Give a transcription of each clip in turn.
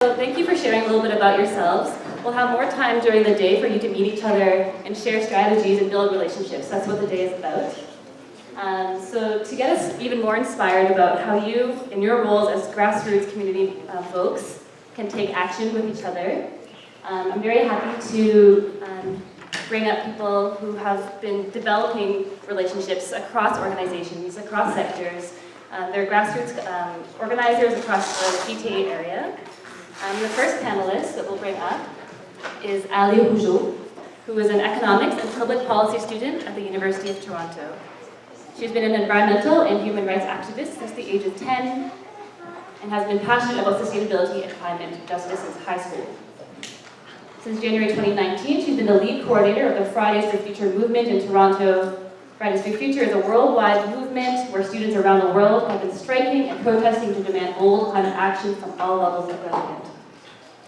So thank you for sharing a little bit about yourselves. We'll have more time during the day for you to meet each other and share strategies and build relationships. That's what the day is about. So to get us even more inspired about how you, in your roles as grassroots community folks, can take action with each other, I'm very happy to bring up people who have been developing relationships across organizations, across sectors. They're grassroots organizers across the GTA area. The first panelist that we'll bring up is Allie Rougeot, who is an economics and public policy student at the University of Toronto. She's been an environmental and human rights activist since the age of 10 and has been passionate about sustainability and climate justice since high school. Since January 2019, she's been the lead coordinator of the Fridays for Future movement in Toronto. Fridays for Future is a worldwide movement where students around the world have been striking and protesting to demand bold climate action from all levels of government.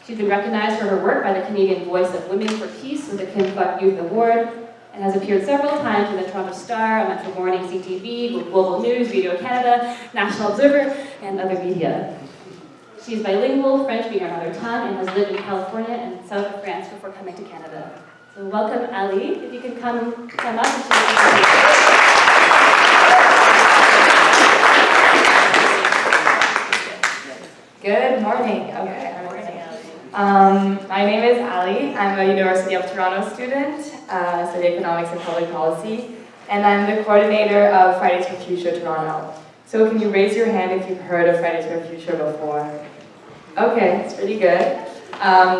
She's been recognized for her work by the Canadian Voice of Women for Peace with the Kim Buck Youth Award, and has appeared several times in the Toronto Star, Metro Morning, CTV, Global News, Radio Canada, National Observer, and other media. She's bilingual, French being her mother tongue, and has lived in California and south of France before coming to Canada. So welcome, Allie. If you can come up and share your Good morning. Okay. My name is Allie. I'm a University of Toronto student, study economics and public policy, and I'm the coordinator of Fridays for Future Toronto. So can you raise your hand if you've heard of Fridays for Future before? Okay, it's pretty good.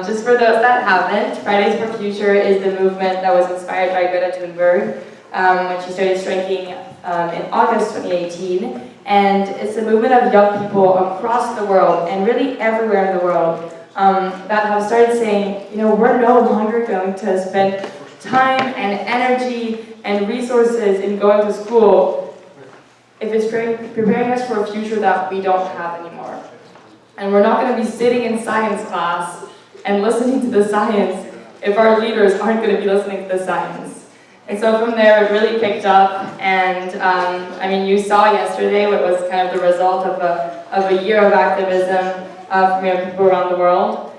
Just for those that haven't, Fridays for Future is the movement that was inspired by Greta Thunberg when she started striking in August 2018. And it's a movement of young people across the world, and really everywhere in the world, that have started saying, you know, we're no longer going to spend time and energy and resources in going to school if it's preparing us for a future that we don't have anymore. And we're not going to be sitting in science class and listening to the science if our leaders aren't going to be listening to the science. And so from there, it really picked up, and I mean, you saw yesterday what was kind of the result of a year of activism from young people around the world.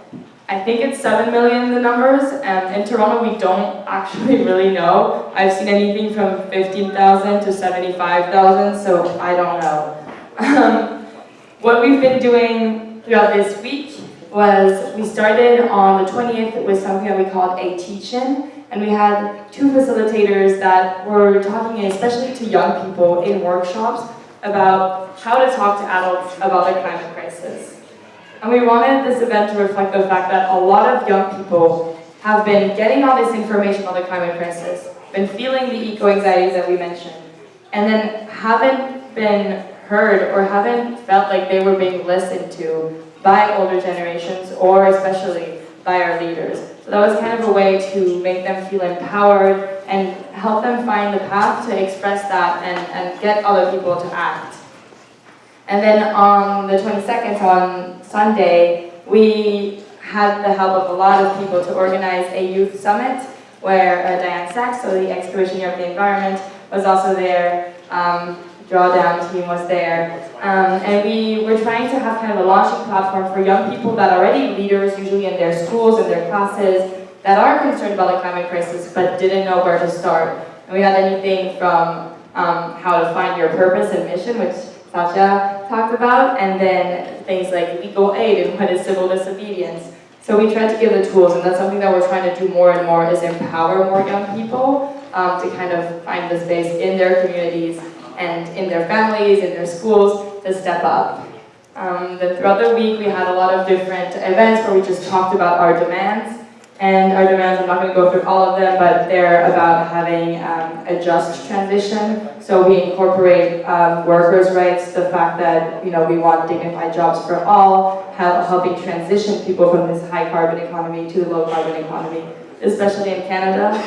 I think it's 7 million, the numbers, and in Toronto, we don't actually really know. I've seen anything from 15,000 to 75,000, so I don't know. What we've been doing throughout this week was we started on the 20th with something that we called a teach-in. And we had two facilitators that were talking, especially to young people in workshops, about how to talk to adults about the climate crisis. And we wanted this event to reflect the fact that a lot of young people have been getting all this information about the climate crisis, been feeling the eco-anxiety that we mentioned, and then haven't been heard or haven't felt like they were being listened to by older generations, or especially by our leaders. So that was kind of a way to make them feel empowered and help them find the path to express that and get other people to act. And then on the 22nd, on Sunday, we had the help of a lot of people to organize a youth summit where Diane Sachs, so the ex-Commissioner of the Environment, was also there. Drawdown team was there. And we were trying to have kind of a launching platform for young people that are already leaders, usually in their schools and their classes, that are concerned about the climate crisis but didn't know where to start. And we had anything from how to find your purpose and mission, which Satya talked about, and then things like legal aid and what is civil disobedience. So we tried to give the tools, and that's something that we're trying to do more and more, is empower more young people to kind of find the space in their communities and in their families, in their schools, to step up. Then throughout the week, we had a lot of different events where we just talked about our demands. And our demands, I'm not going to go through all of them, but they're about having a just transition. So we incorporate workers' rights, the fact that, you know, we want dignified jobs for all, helping transition people from this high carbon economy to the low carbon economy, especially in Canada.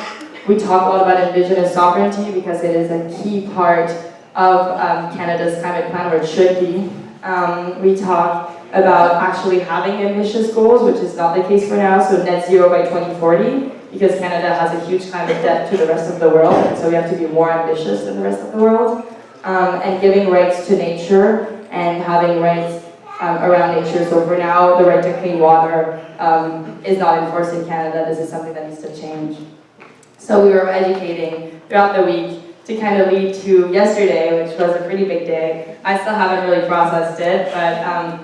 We talk a lot about Indigenous sovereignty because it is a key part of Canada's climate plan, or it should be. We talk about actually having ambitious goals, which is not the case for now, so net zero by 2040, because Canada has a huge climate debt to the rest of the world, and so we have to be more ambitious than the rest of the world. And giving rights to nature and having rights around nature. So for now, the right to clean water is not enforced in Canada. This is something that needs to change. So we were educating throughout the week to kind of lead to yesterday, which was a pretty big day. I still haven't really processed it, but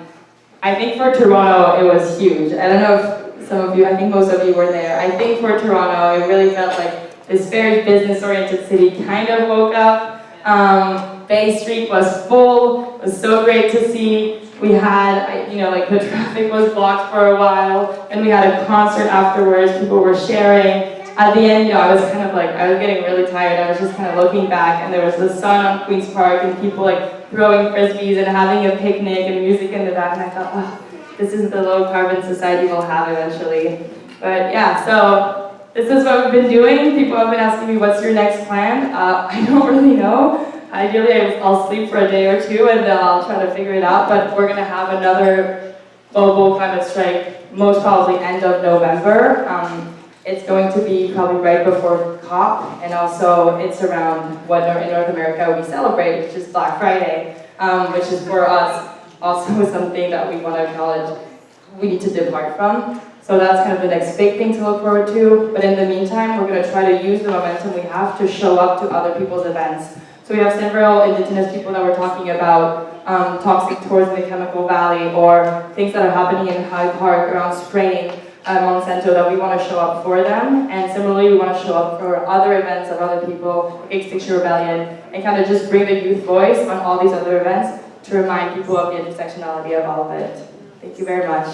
I think for Toronto, it was huge. I don't know if some of you, I think most of you were there. I think for Toronto, it really felt like this very business-oriented city kind of woke up. Bay Street was full. It was so great to see. We had, like the traffic was blocked for a while, and we had a concert afterwards. People were sharing. At the end, I was kind of like, I was getting really tired. I was just kind of looking back, and there was the sun on Queen's Park, and people like throwing frisbees and having a picnic and music in the back, and I thought, oh, this is the low carbon society we'll have eventually. But yeah, so this is what we've been doing. People have been asking me, what's your next plan? I don't really know. Ideally, I'll sleep for a day or two and then I'll try to figure it out, but we're gonna have another global climate strike, most probably end of November. It's going to be probably right before COP, and also it's around what in North America we celebrate, which is Black Friday, which is for us also something that we want to acknowledge we need to depart from. So that's kind of the next big thing to look forward to. But in the meantime, we're going to try to use the momentum we have to show up to other people's events. So we have several Indigenous people that we're talking about toxic tours in the Chemical Valley, or things that are happening in Hyde Park around spraying Monsanto, that we want to show up for them. And similarly, we want to show up for other events of other people, like Extinction Rebellion, and kind of just bring the youth voice on all these other events to remind people of the intersectionality of all of it. Thank you very much.